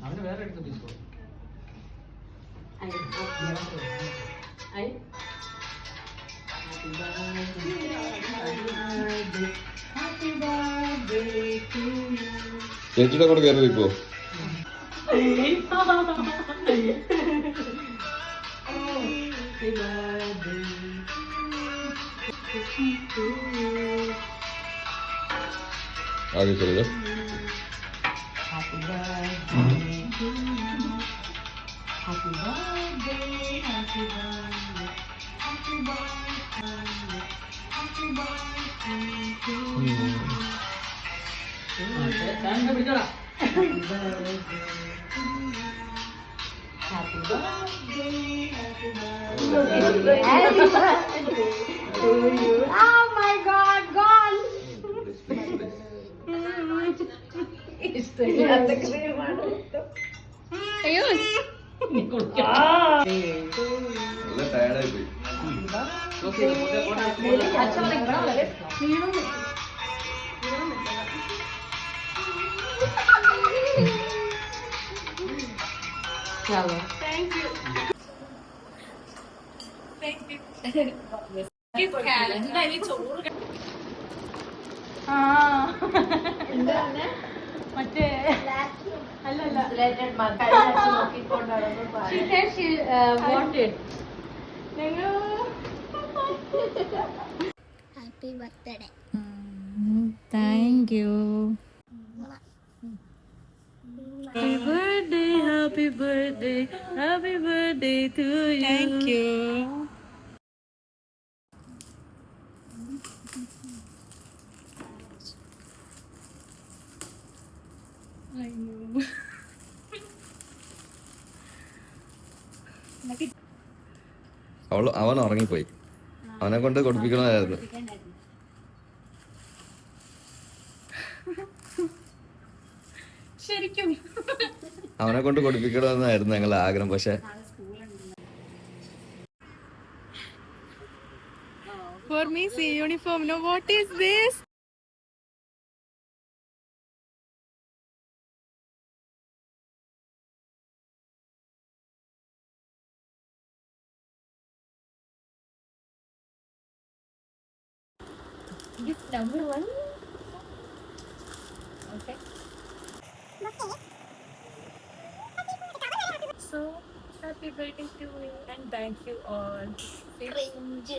അവന് വേറെ എടുത്ത് പീസോ ചേച്ചിയുടെ കൂടെ കയറി നിൽക്കുവോ? ആകെ ചെറിയ അയ്യോ നല്ല ടയർഡായി പോയി. മറ്റേ അല്ലല്ല happy birthday. Thank you. Happy birthday to you. Thank you. I know. അവൻ ഉറങ്ങിപ്പോയി. അവനെ കൊണ്ട് കൊടുപ്പിക്കണമായിരുന്നു. ശരിക്കും അവനെ കൊണ്ട് കൊടുപ്പിക്കണമെന്നായിരുന്നു ഞങ്ങളുടെ ആഗ്രഹം. പക്ഷെ for me see uniform. No, what is this? Gift number 1. Okay. So happy birthday to you and thank you all. Cringe.